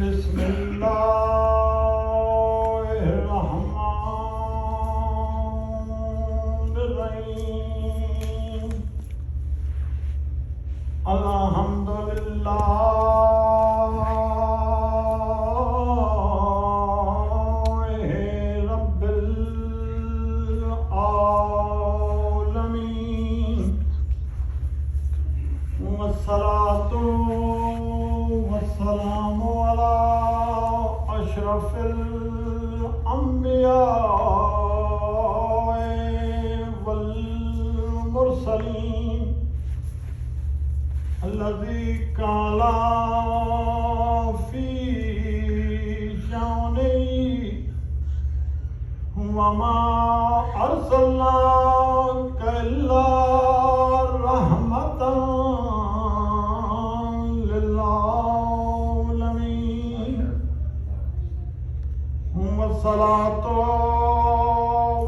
بسم الله الرحمن الرحيم الحمد لله رب العالمين والصلاة والسلام على أشرف الأنبياء والمرسلين الذي قال في شأنه وما أرسلناك إلا رحمة للعالمين والصلاة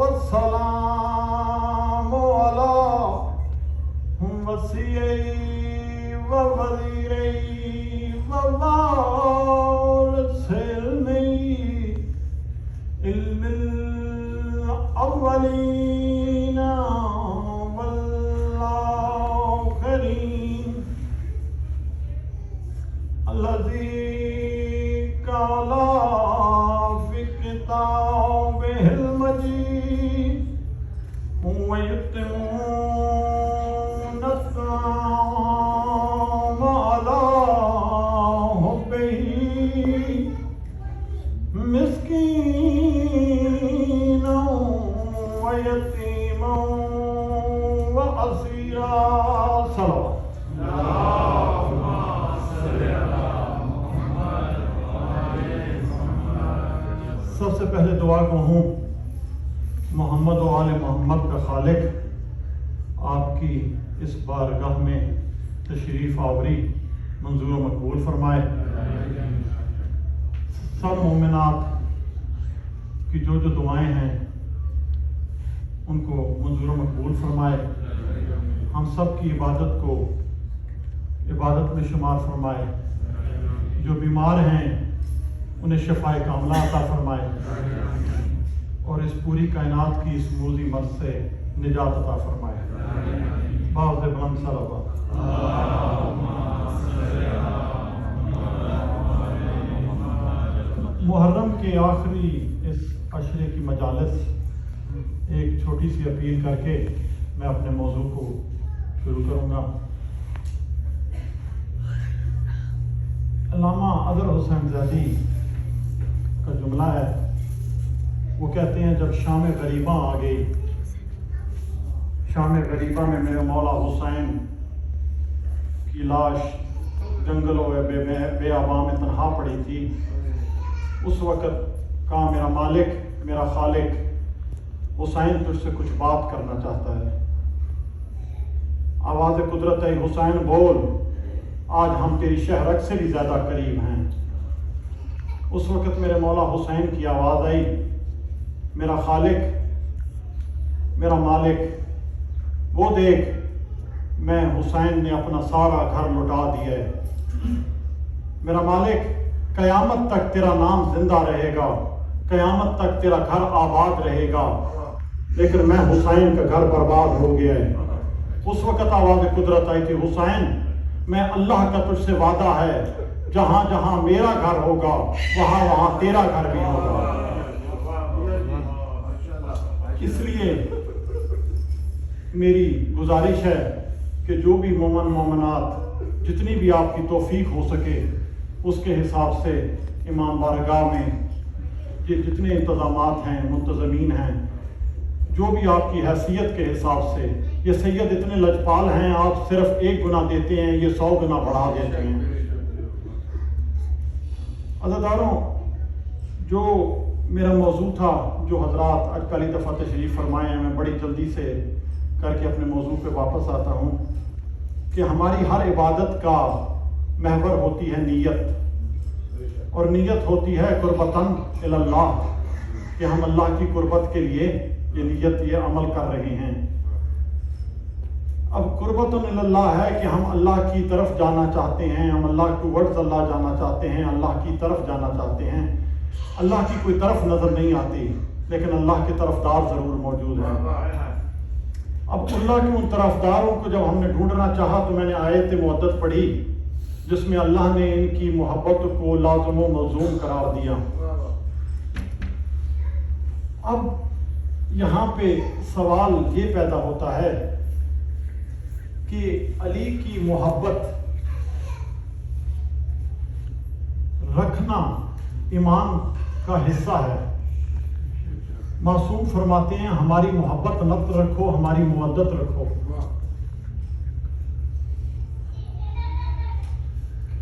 والسلام على وصيي ووزيري ووارث علم الأولين والآخرين الذي قال في كتابه المجيد ويتمون الطعام على حبه مسكينا ويتيما وأسيرا صلوات سب سے پہلے دعا کو ہوں محمد و آل محمد کا خالق آپ کی اس بارگاہ میں تشریف آوری منظور و مقبول فرمائے. سب مومنات کی جو دعائیں ہیں ان کو منظور و مقبول فرمائے. ہم سب کی عبادت کو عبادت میں شمار فرمائے. جو بیمار ہیں انہیں شفائے کاملہ عطا فرمائے اور اس پوری کائنات کی اس موذی مرض سے نجات عطا فرمائے. باز بلند صلوات. محرم کے آخری اس عشرے کی مجالس ایک چھوٹی سی اپیل کر کے میں اپنے موضوع کو شروع کروں گا. علامہ اظہر حسین زیدی کا جملہ ہے. وہ کہتے ہیں جب شام غریباں آ گئی، شام غریباں میں میرے مولا حسین کی لاش جنگلوں بے آباں میں تنہا پڑی تھی، اس وقت کہا میرا مالک میرا خالق حسین تجھ سے کچھ بات کرنا چاہتا ہے. آواز قدرت ہے حسین بول، آج ہم تیری شہرک سے بھی زیادہ قریب ہیں. اس وقت میرے مولا حسین کی آواز آئی میرا خالق میرا مالک وہ دیکھ میں حسین نے اپنا سارا گھر لٹا دیا ہے. میرا مالک قیامت تک تیرا نام زندہ رہے گا، قیامت تک تیرا گھر آباد رہے گا، لیکن میں حسین کا گھر برباد ہو گیا ہے. اس وقت آواز قدرت آئی تھی حسین میں اللہ کا تجھ سے وعدہ ہے جہاں جہاں میرا گھر ہوگا وہاں وہاں تیرا گھر بھی ہوگا. اس لیے میری گزارش ہے کہ جو بھی مومن مومنات جتنی بھی آپ کی توفیق ہو سکے اس کے حساب سے امام بارگاہ میں یہ جتنے انتظامات ہیں منتظمین ہیں جو بھی آپ کی حیثیت کے حساب سے، یہ سید اتنے لجپال ہیں آپ صرف ایک گناہ دیتے ہیں یہ 100 گنا بڑھا دیتے ہیں. عزیزانو جو میرا موضوع تھا جو حضرات آج پہلی دفعہ تشریف فرمائے ہیں میں بڑی جلدی سے کر کے اپنے موضوع پہ واپس آتا ہوں کہ ہماری ہر عبادت کا محور ہوتی ہے نیت، اور نیت ہوتی ہے قربتاً الی اللہ کہ ہم اللہ کی قربت کے لیے یہ نیت یہ عمل کر رہے ہیں. اب قربت اللہ ہے کہ ہم اللہ کی طرف جانا چاہتے ہیں، ہم اللہ ٹوورڈز اللہ جانا چاہتے ہیں، اللہ کی طرف جانا چاہتے ہیں۔ اللہ کی کوئی طرف نظر نہیں آتی، لیکن اللہ کی طرفدار ضرور موجود ہیں۔ اب اللہ کے ان طرفداروں کو جب ہم نے ڈھونڈنا چاہا تو میں نے آیت مودت پڑھی جس میں اللہ نے ان کی محبت کو لازم و ملزوم قرار دیا۔ اب یہاں پہ سوال یہ پیدا ہوتا ہے کہ علی کی محبت رکھنا ایمان کا حصہ ہے۔ معصوم فرماتے ہیں ہماری محبت نفت رکھو، ہماری مودت رکھو۔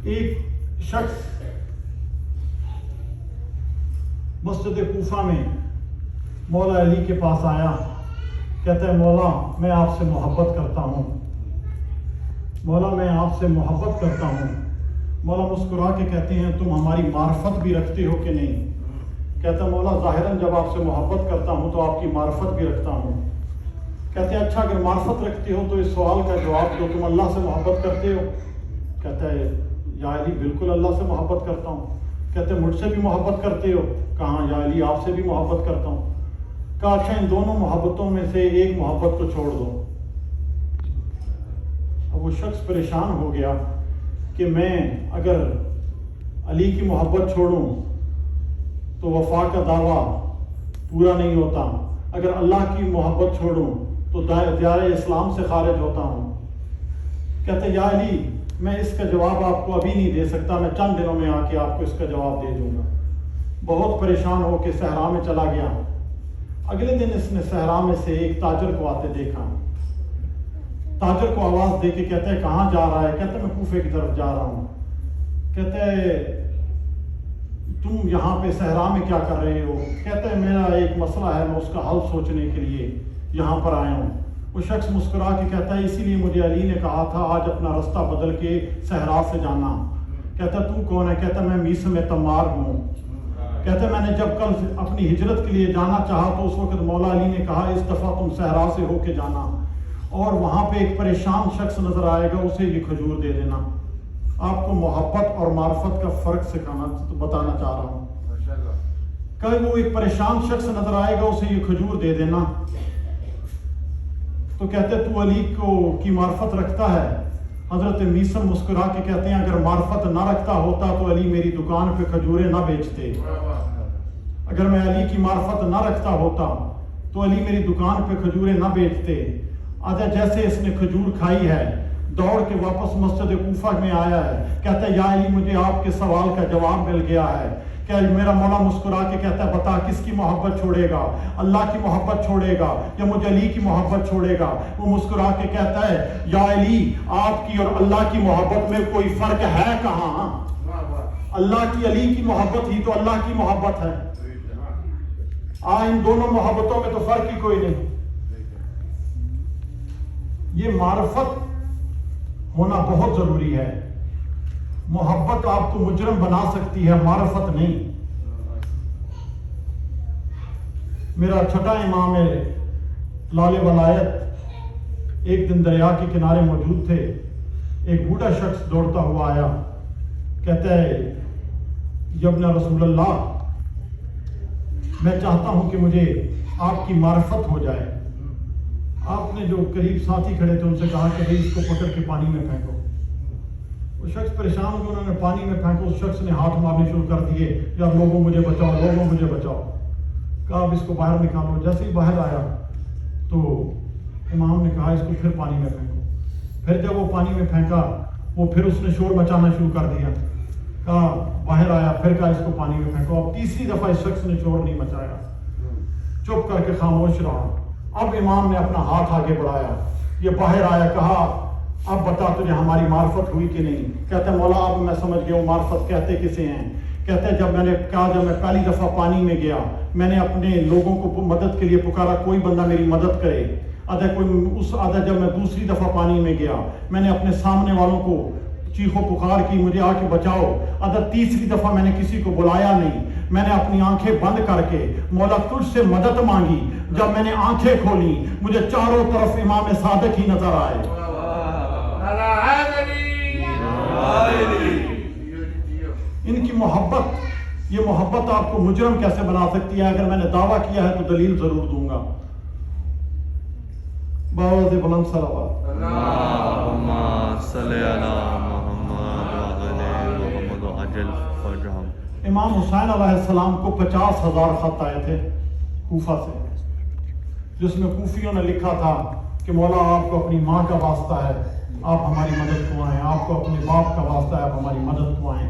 ایک شخص مسجد کوفہ میں مولا علی کے پاس آیا، کہتا ہے مولا میں آپ سے محبت کرتا ہوں، مولا میں آپ سے محبت کرتا ہوں۔ مولا مسکرا کے کہتے ہیں تم ہماری معرفت بھی رکھتے ہو کہ نہیں؟ کہتا ہے مولا ظاہراً جب آپ سے محبت کرتا ہوں تو آپ کی معرفت بھی رکھتا ہوں۔ کہتے ہیں اچھا اگر معرفت رکھتے ہو تو اس سوال کا جواب دو، تم اللہ سے محبت کرتے ہو؟ کہتا ہے یا علی بالکل اللہ سے محبت کرتا ہوں۔ کہتے ہیں مجھ سے بھی محبت کرتے ہو؟ کہاں یا علی آپ سے بھی محبت کرتا ہوں۔ کہا اچھا ان دونوں محبتوں میں سے ایک محبت کو چھوڑ دو۔ اب وہ شخص پریشان ہو گیا کہ میں اگر علی کی محبت چھوڑوں تو وفا کا دعویٰ پورا نہیں ہوتا، اگر اللہ کی محبت چھوڑوں تو دیار اسلام سے خارج ہوتا ہوں۔ کہتے یا علی میں اس کا جواب آپ کو ابھی نہیں دے سکتا، میں چند دنوں میں آ کے آپ کو اس کا جواب دے دوں گا۔ بہت پریشان ہو کے صحرا میں چلا گیا۔ اگلے دن اس نے صحرا میں سے ایک تاجر کو آتے دیکھا۔ تاجر کو آواز دے کے کہتا ہے کہاں جا رہا ہے؟ کہتا ہے میں کوفے کی طرف جا رہا ہوں۔ کہتا ہے تم یہاں پہ صحرا میں کیا کر رہے ہو؟ کہتا ہے میرا ایک مسئلہ ہے، میں اس کا حل سوچنے کے لیے یہاں پر آیا ہوں۔ وہ شخص مسکرا کے کہتا ہے اسی لیے مجھے علی نے کہا تھا آج اپنا رستہ بدل کے صحرا سے جانا۔ کہتا ہے تو کون ہے؟ کہتا ہے میں میسم تمار ہوں۔ کہتا ہے میں نے جب کل اپنی ہجرت کے لیے جانا چاہا تو اس وقت مولا علی نے کہا اس دفعہ تم صحرا سے ہو کے جانا اور وہاں پہ ایک پریشان شخص نظر آئے گا، اسے یہ کھجور دے دینا۔ آپ کو محبت اور معرفت کا فرق سکھانا بتانا چاہ رہا ہوں۔ کہ وہ ایک پریشان شخص نظر آئے گا، اسے یہ کھجور دے دینا۔ تو کہتے تو علی کی معرفت رکھتا ہے؟ حضرت میسم مسکرا کے کہتے ہیں اگر معرفت نہ رکھتا ہوتا تو علی میری دکان پہ کھجوریں نہ بیچتے۔ اگر میں علی کی معرفت نہ رکھتا ہوتا تو علی میری دکان پہ کھجوریں نہ بیچتے۔ آدھا جیسے اس نے کھجور کھائی ہے دوڑ کے واپس مسجد کوفہ میں آیا ہے، کہتا ہے یا علی مجھے آپ کے سوال کا جواب مل گیا ہے۔ کہ میرا مولا مسکرا کے کہتا ہے بتا کس کی محبت چھوڑے گا، اللہ کی محبت چھوڑے گا یا مجھے علی کی محبت چھوڑے گا؟ وہ مسکرا کے کہتا ہے یا علی آپ کی اور اللہ کی محبت میں کوئی فرق ہے کہاں؟ اللہ کی علی کی محبت ہی تو اللہ کی محبت ہے۔ ان دونوں محبتوں میں تو فرق ہی کوئی نہیں۔ یہ معرفت ہونا بہت ضروری ہے۔ محبت آپ کو مجرم بنا سکتی ہے، معرفت نہیں۔ میرا چھٹا امام لال ولایت ایک دن دریا کے کنارے موجود تھے، ایک بوڑھا شخص دوڑتا ہوا آیا، کہتا ہے ابن رسول اللہ میں چاہتا ہوں کہ مجھے آپ کی معرفت ہو جائے۔ آپ نے جو قریب ساتھی کھڑے تھے ان سے کہا کہ بھئی اس کو پکڑ کے پانی میں پھینکو۔ وہ شخص پریشان ہو کے انہوں نے پانی میں پھینکو، اس شخص نے ہاتھ مارنے شروع کر دیے یا لوگوں مجھے بچاؤ، لوگوں مجھے بچاؤ۔ کہا اب اس کو باہر نکالو۔ جیسے ہی باہر آیا تو امام نے کہا اس کو پھر پانی میں پھینکو۔ پھر جب وہ پانی میں پھینکا وہ پھر اس نے شور مچانا شروع کر دیا۔ کہا باہر آیا پھر کہا اس کو پانی میں پھینکو۔ اب تیسری دفعہ اس شخص نے شور نہیں مچایا، چپ کر کے خاموش رہا۔ اب امام نے اپنا ہاتھ آگے بڑھایا، یہ باہر آیا، کہا اب بتا تجھے ہماری معرفت ہوئی کہ نہیں؟ کہتے ہیں مولا اب میں سمجھ گیا ہوں معرفت کہتے کسے ہیں۔ کہتے ہیں جب میں پہلی دفعہ پانی میں گیا میں نے اپنے لوگوں کو مدد کے لیے پکارا، کوئی بندہ میری مدد کرے۔ جب میں دوسری دفعہ پانی میں گیا میں نے اپنے سامنے والوں کو چیخو پکار کی مجھے آ کے بچاؤ۔ تیسری دفعہ میں نے کسی کو بلایا نہیں، میں نے اپنی آنکھیں بند کر کے مولا تجھ سے مدد مانگی۔ جب میں نے آنکھیں کھولی مجھے چاروں طرف امام صادق ہی نظر آئے۔ ان کی محبت، یہ محبت آپ کو مجرم کیسے بنا سکتی ہے؟ اگر میں نے دعویٰ کیا ہے تو دلیل ضرور دوں گا. باوز بلند صلوات. اللہم صلی علی محمد وعلی محمد وعجل فرجہم. امام حسین علیہ السلام کو 50,000 خط آئے تھے کوفہ سے، جس میں کوفیوں نے لکھا تھا کہ مولا آپ کو اپنی ماں کا واسطہ ہے، آپ ہماری مدد کو آئیں، آپ کو اپنے باپ کا واسطہ ہے، آپ ہماری مدد کو آئیں.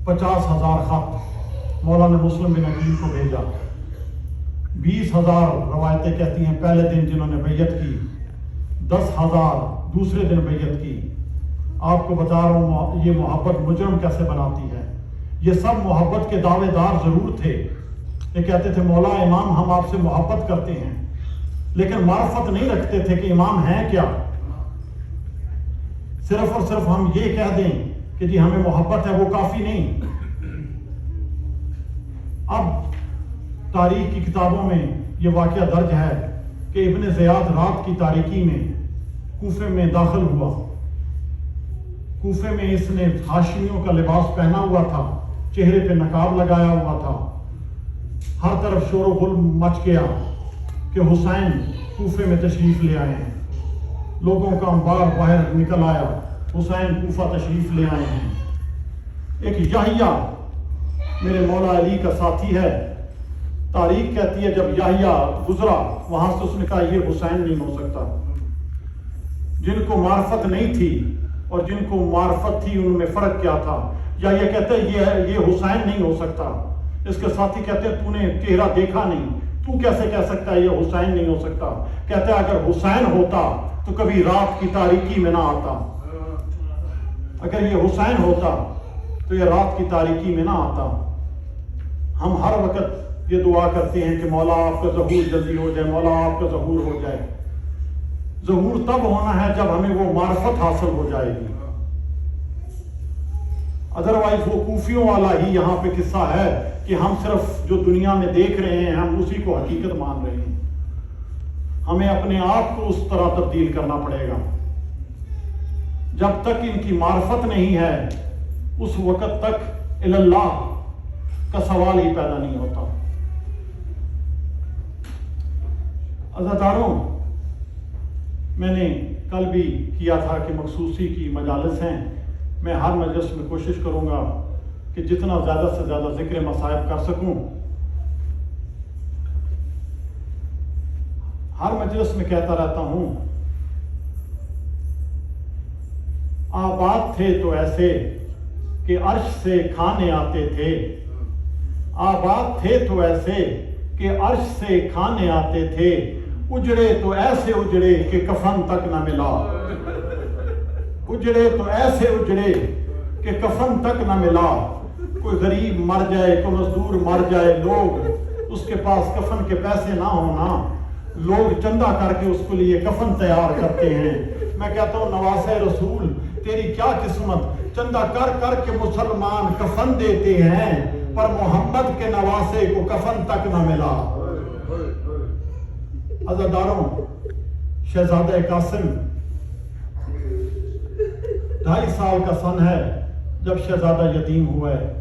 50,000 خط مولا نے مسلم بن عقیل کو بھیجا. 20,000 روایتیں کہتی ہیں پہلے دن جنہوں نے بیعت کی، 10,000 دوسرے دن بیعت کی. آپ کو بتا رہا ہوں یہ محبت مجرم کیسے بناتی ہے. یہ سب محبت کے دعوے دار ضرور تھے، یہ کہتے تھے مولا امام ہم آپ سے محبت کرتے ہیں، لیکن معرفت نہیں رکھتے تھے کہ امام ہیں کیا. صرف اور صرف ہم یہ کہہ دیں کہ جی ہمیں محبت ہے وہ کافی نہیں. اب تاریخ کی کتابوں میں یہ واقعہ درج ہے کہ ابن زیاد رات کی تاریکی میں کوفے میں داخل ہوا. کوفے میں اس نے ہاشمیوں کا لباس پہنا ہوا تھا، چہرے پہ نقاب لگایا ہوا تھا. ہر طرف شور و غل مچ گیا کہ حسین کوفے میں تشریف لے آئے ہیں. لوگوں کا انبار باہر نکل آیا، حسین کوفہ تشریف لے آئے ہیں. ایک یحییٰ میرے مولا علی کا ساتھی ہے، تاریخ کہتی ہے جب یحییٰ گزرا وہاں سے اس نے کہا یہ حسین نہیں ہو سکتا. جن کو معرفت نہیں تھی اور جن کو معرفت تھی ان میں فرق کیا تھا. یا یہ کہتے ہیں یہ حسین نہیں ہو سکتا. اس کے ساتھی کہتے ہیں تو نے چہرہ دیکھا نہیں، تو کیسے کہہ سکتا ہے یہ حسین نہیں ہو سکتا. کہتے ہیں اگر حسین ہوتا تو کبھی رات کی تاریکی میں نہ آتا. اگر یہ حسین ہوتا تو یہ رات کی تاریکی میں نہ آتا. ہم ہر وقت یہ دعا کرتے ہیں کہ مولا آپ کا ظہور جلدی ہو جائے، مولا آپ کا ظہور ہو جائے. ظہور تب ہونا ہے جب ہمیں وہ معرفت حاصل ہو جائے گی. ادروائز وہ کوفیوں والا ہی یہاں پہ قصہ ہے کہ ہم صرف جو دنیا میں دیکھ رہے ہیں ہم اسی کو حقیقت مان رہے ہیں. ہمیں اپنے آپ کو اس طرح تبدیل کرنا پڑے گا. جب تک ان کی معرفت نہیں ہے اس وقت تک اللہ کا سوال ہی پیدا نہیں ہوتا. عزیزانو، میں نے کل بھی کیا تھا کہ مخصوصی کی مجالس ہیں. میں ہر مجلس میں کوشش کروں گا کہ جتنا زیادہ سے زیادہ ذکر مصائب کر سکوں. ہر مجلس میں کہتا رہتا ہوں آباد تھے تو ایسے کہ عرش سے کھانے آتے تھے. آباد تھے تو ایسے کہ عرش سے کھانے آتے تھے. اجڑے تو ایسے اجڑے کہ کفن تک نہ ملا. اجڑے تو ایسے اجڑے کہ کفن تک نہ ملا. کوئی غریب مر جائے، کوئی مزدور مر جائے، لوگ اس کے پاس کفن کے پیسے نہ ہونا، لوگ چندہ کر کے اس کے لیے کفن تیار کرتے ہیں. میں کہتا ہوں نواسے رسول تیری کیا قسمت، چندہ کر کر کے مسلمان کفن دیتے ہیں پر محمد کے نواسے کو کفن تک نہ ملا. عزیزانو، شہزادہ قاسم 2.5 سال کا سن ہے جب شہزادہ یتیم ہوا ہے.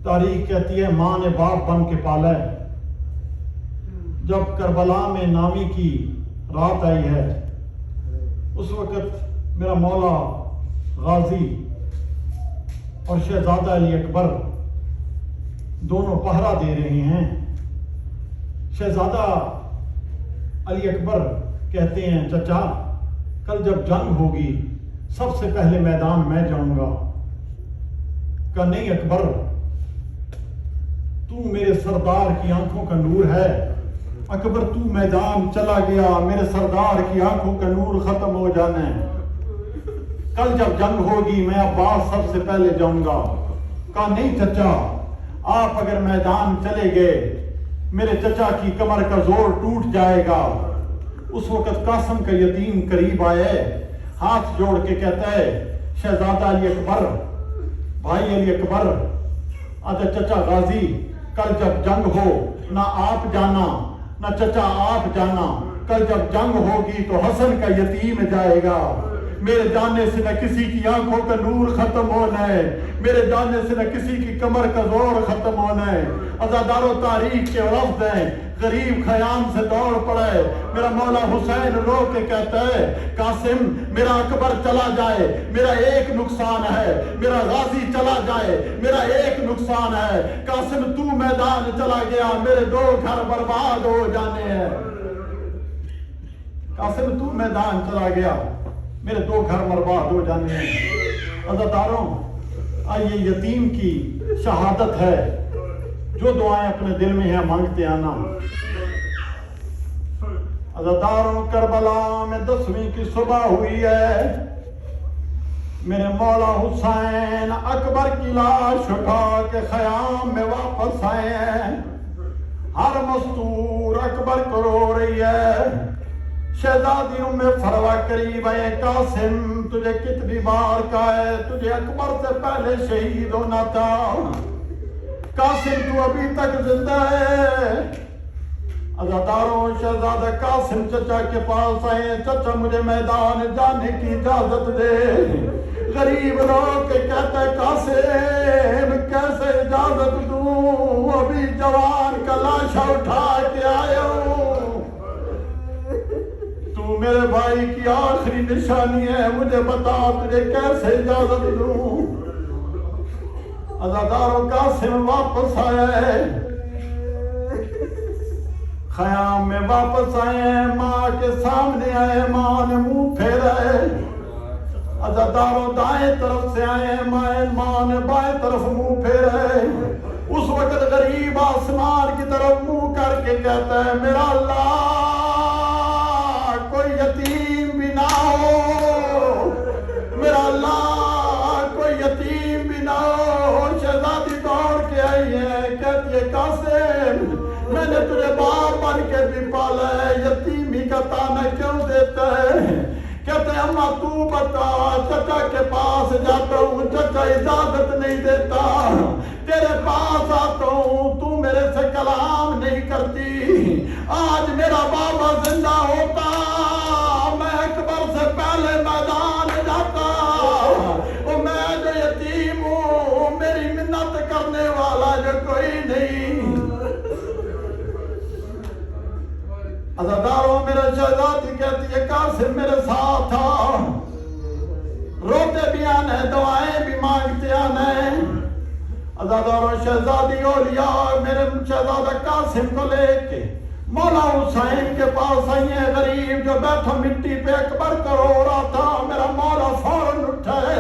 تاریخ کہتی ہے ماں نے باپ بن کے پالا ہے. جب کربلا میں نامی کی رات آئی ہے اس وقت میرا مولا غازی اور شہزادہ علی اکبر دونوں پہرا دے رہے ہیں. شہزادہ علی اکبر کہتے ہیں چچا کل جب جنگ ہوگی سب سے پہلے میدان میں جاؤں گا. کہا نہیں اکبر، تو میرے سردار کی آنکھوں کا نور ہے. اکبر تو میدان چلا گیا، میرے سردار کی آنکھوں کا نور ختم ہو جانا ہے. کل جب جنگ ہوگی میں عباس سب سے پہلے جاؤں گا. کہا نہیں چچا، آپ اگر میدان چلے گئے میرے چچا کی کمر کا زور ٹوٹ جائے گا. اس وقت قاسم کا یتیم قریب آئے، ہاتھ جوڑ کے کہتا ہے شہزادہ علی اکبر، بھائی علی اکبر، آجا چچا غازی کل جب جنگ ہو نہ آپ جانا نہ چچا آپ جانا. کل جب جنگ ہوگی تو حسن کا یتیم جائے گا. میرے جاننے سے نہ کسی کی آنکھوں کا نور ختم ہونا ہے، میرے جاننے سے نہ کسی کی کمر کا زور ختم ہونا ہے۔ عزادار و تاریخ کے لفظ ہیں، غریب خیام سے دوڑ پڑے، میرا مولا حسین رو کے کہتا ہے قاسم میرا اکبر چلا جائے میرا ایک نقصان ہے، میرا غازی چلا جائے میرا ایک نقصان ہے، قاسم تو میدان چلا گیا میرے 2 گھر برباد ہو جانے ہیں۔ قاسم تو میدان چلا گیا میرے 2 گھر برباد ہو جانے ہیں۔ عزاداروں آئیے یتیم کی شہادت ہے، جو دعائیں اپنے دل میں ہیں مانگتے آنا۔ عزاداروں کربلا میں 10ویں کی صبح ہوئی ہے، میرے مولا حسین اکبر کی لاش اٹھا کے خیام میں واپس آئے ہیں۔ ہر مستور اکبر کو رو رہی ہے، شہزادی ام فروا قریب ہے، قاسم تجھے کتنی بار کہا ہے تجھے اکبر سے پہلے شہید ہونا تھا، قاسم تو ابھی تک زندہ ہے۔ عزاداروں شہزادہ قاسم چچا کے پاس آئے، چچا مجھے میدان جانے کی اجازت دے۔ غریب رو کے کہتا ہے قاسم کیسے اجازت دوں، ابھی جوان کا لاشا اٹھا کے آیا ہوں، تو میرے بھائی کی آخری نشانی ہے، مجھے بتا تجھے کیسے اجازت دوں۔ عزاداروں قاسم واپس آئے، خیام میں واپس آئے، ماں کے سامنے آئے، ماں نے منہ پھیرا ہے۔ عزاداروں دائیں طرف سے آئے، ماں نے بائیں طرف منہ پھیرا ہے۔ اس وقت غریب آسمان کی طرف منہ کر کے کہتا ہے میرا اللہ کوئی یتیم بھی نہ ہو، میرا اللہ کوئی یتیم بھی نہ ہو۔ شہزادی دوڑ کے آئی ہے، کہتی ہے قاسم میں نے تجھے باپ بن کے بھی پالا ہے، یتیمی کا تانا کیوں دیتا ہے؟ کہتے ہیں اماں تو بتا، چچا کے پاس جاتا ہوں چچا اجازت نہیں دیتا، تیرے پاس آتا ہوں تو میرے سے کلام نہیں کرتی، آج میرا بابا زندہ ہوتا میں اکبر سے پہلے میدان جاتا، اور میں جو یتیم ہوں میری منت کرنے والا جو کوئی نہیں۔ عزاداروں میرے شہزادی کہتی ہے قاسم میرے ساتھ آ، روتے بھی آنے دعائیں بھی مانگتے آنے۔ عزاداروں شہزادی اولیاء میرے شہزادہ قاسم کو لے کے مولا حسین کے پاس آئی ہیں، غریب جو بیٹھا مٹی پہ اکبر کو رو رہا تھا، میرا مولا فوراً اٹھے،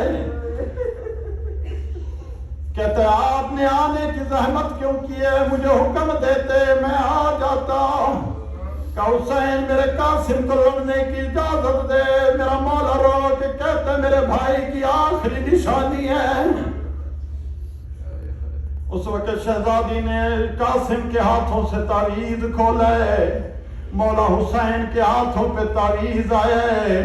کہتے آپ نے آنے کی زحمت کیوں کی ہے، مجھے حکم دیتے میں آ جاتا، کہ حسین میرے قاسم کو لڑنے کی اجازت دے۔ میرا مولا رو کے کہتے میرے بھائی کی آخری نشانی ہے۔ اس وقت شہزادی نے قاسم کے ہاتھوں سے تعویذ کھولا ہے، مولا حسین کے ہاتھوں پہ تعویذ آیا ہے،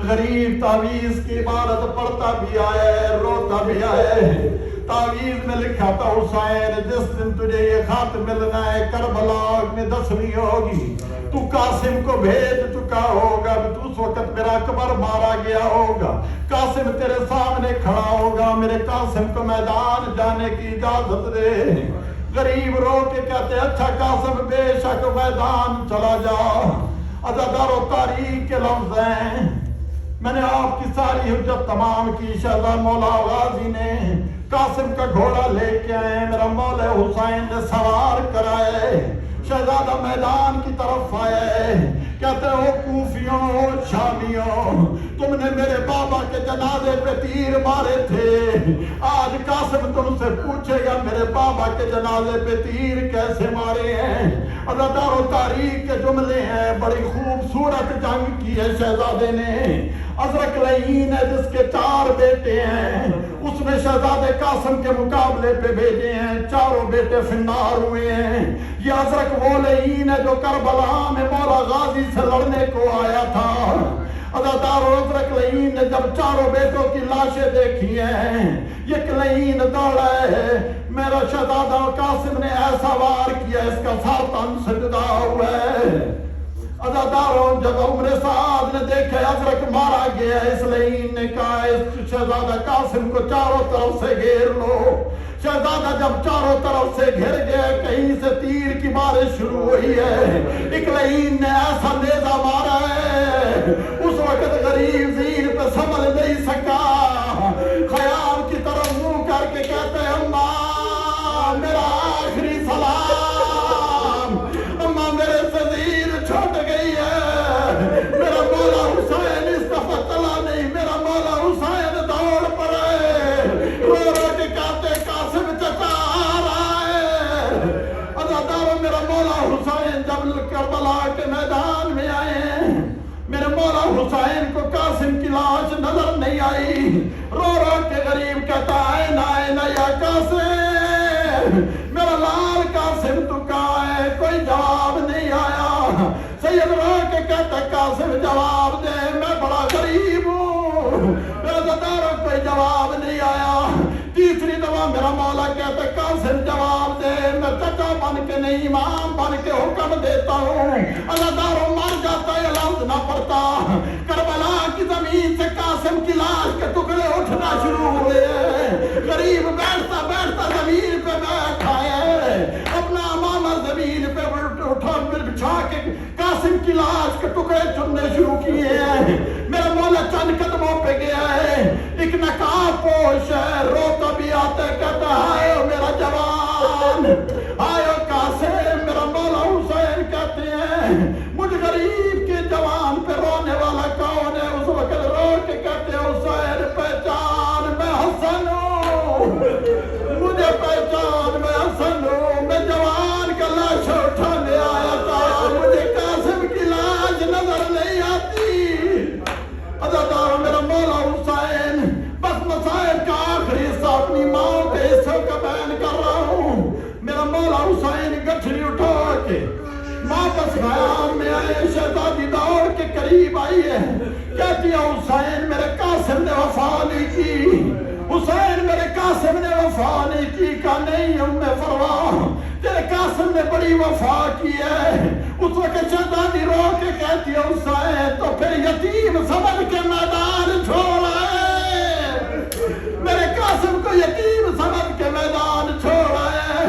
غریب تعویذ کی عبارت پڑھتا بھی آیا ہے، روتا بھی آیا ہے۔ تعویذ میں لکھا تھا حسین جس دن تجھے یہ خط ملنا ہے کربلا میں 10ویں ہوگی، تو قاسم کو بھیج چکا ہوگا، تو اس وقت میرا اکبر مارا گیا ہوگا، قاسم تیرے سامنے کھڑا ہوگا، میرے قاسم کو میدان جانے کی اجازت دے۔ غریب رو کے کہتے اچھا قاسم بے شک میدان چلا جا۔ عزادار و تاریخ کے لفظ ہیں، میں نے آپ کی ساری حجت تمام کی، شہزادہ مولا غازی نے قاسم کا گھوڑا لے کے آئے، میرا مولا حسین نے سوار کرائے، شہزادہ میدان کی طرف آئے، کہتے ہو کوفیوں شامیوں تم نے میرے بابا کے جنازے پہ تیر مارے تھے، آج قاسم تم سے پوچھے گا میرے بابا کے جنازے پہ تیر کیسے مارے ہیں۔ عزادار و تاریخ کے جملے ہیں، بڑی خوبصورت جنگ کی ہے شہزادے نے، ازرق لعین ہے جس کے 4 بیٹے ہیں، اس نے شہزادے قاسم کے مقابلے پہ بھیجے ہیں، 4 بیٹے فنار ہوئے ہیں۔ یہ ازرق وہ لعین ہے جو کربلا میں مولا غازی سے لڑنے کو آیا تھا۔ عزادار و ازرق لعین نے جب 4 بیٹوں کی لاشیں دیکھی ہیں، یہ لعین دوڑا ہے، میرا شہزادہ قاسم نے ایسا وار کیا اس کا سر تن سے جدا ہوا ہے۔ عزاداروں جب عمر سعد نے دیکھے ازرق مارا گیا اس لعین نے کہا اس شہزادہ قاسم کو چاروں طرف سے گھیر لو. شہزادہ جب چاروں طرف سے گھر گئے کہیں سے تیر کی بارش شروع ہوئی ہے. ایک لعین نے ایسا نیزہ مارا ہے اس وقت غریب زین پہ سنبھل نہیں سکا. خیام کی طرف منہ کر کے کہتے ہیں اماں میرا آخری سلام. اماں میرے سے زین چھوٹ گئی ہے. میرا مولا حسین اس دفعہ چلا نہیں. میرا مولا حسین دوڑ پڑے رو رو کے کہتے قاسم چچا آ رہا ہے. عزاداروں میرا مولا حسین جب کربلا کے میدان میں آئے میرے مولا حسین کو قاسم کی لاش نظر نہیں آئی. رو رو کے غریب کہتا ہے نا یا قاسم میرا لال قاسم تو کہاں ہے. کوئی جواب نہیں آیا. سید رو کے کہتا قاسم جواب دے میں بڑا غریب ہوں. میرا عزاداروں کوئی جواب نہیں آیا. تیسری دفعہ میرا مولا کہتا قاسم جواب دے میں چچا بن کے نہیں امام بن کے حکم دیتا ہوں. عزاداروں مر جاتا ہے لفظ نہ پڑتا. کربلا کی زمین سے قاسم کی لاش کے ٹکڑے اٹھنا شروع ہوئے. غریب بیٹھتا بیٹھتا زمین پہ بیٹھا ہے. اپنا امامہ زمین پہ اٹھا بچھا کے قاسم کی لاش کے ٹکڑے چننے شروع کیے ہیں. میرا مولا چند قدموں پہ گیا ہے. ایک نقاب پوش ہے روتا بھی آتا کہتا ہے میرا جوان آئے قاسم. میرا مولا حسین کہتے ہیں مجھ غریب کے جوان پہ رونے والا کون ہے. اس وقت رو کے کہتے ہیں حسین پہچان میں حسن ہوں. مجھے پہچان میں حسن ہوں. میں جوان کا لاش اٹھانے آیا تھا. مجھے قاسم کی لاش نظر نہیں آتی. عزاداروں میرا مولا حسین بس مسائل کا آخری حصہ اپنی ماں کے حصوں کا بیان کر رہا ہوں. میرا مولا حسین گٹھڑی اٹھا کے واپس خیام میں آئے. شہزادی دوڑ کے قریب آئی ہے. کہتی ہے حسین میرے قاسم نے وفا نہیں کی. حسین میرے قاسم نے وفا نہیں کی. کہا نہیں ام فروا تیرے قاسم نے بڑی وفا کی ہے. اس وقت شہزادی رو کے کہتی ہے حسین تو پھر یتیم سمجھ کے میدان چھوڑا ہے. میرے قاسم کو یتیم سمجھ کے میدان چھوڑا ہے.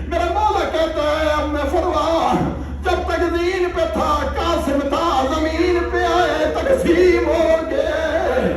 میرا مولا کہتا ہے ام فروا جب تک زین پہ تھا قاسم تھا. زمین پہ آئے تقسیم ہو گئے.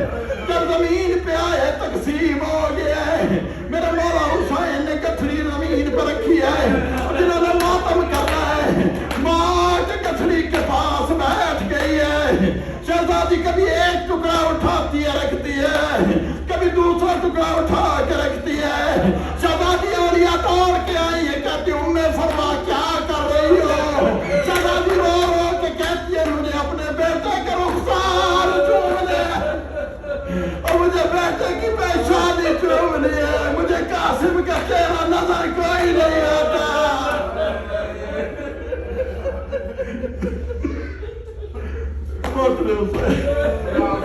جب زمین پہ آئے تقسیم ہو گئے. میرا مولا حسین نے گٹھڑی زمین پہ رکھی ہے. جنہوں نے ماتم کرنا ہے ماں کے گٹھڑی کے پاس بیٹھ گئی ہے. شہزادی کبھی ایک ٹکڑا اٹھاتی ہے رکھتی ہے. کبھی دوسرا ٹکڑا اٹھا کے رکھتی ہے. شہزادی اولیاء دوڑ کے آئی ہے. کہتی ام فرما کیا کر رہی ہو. شہزادی رو رو کے کہتی ہے مجھے اپنے بیٹے کے رخسار چومنے اور مجھے بیٹے کی پیشانی چومنی ہے. مجھے قاسم کا چہرہ نظر کوئی نہیں آتا. حسین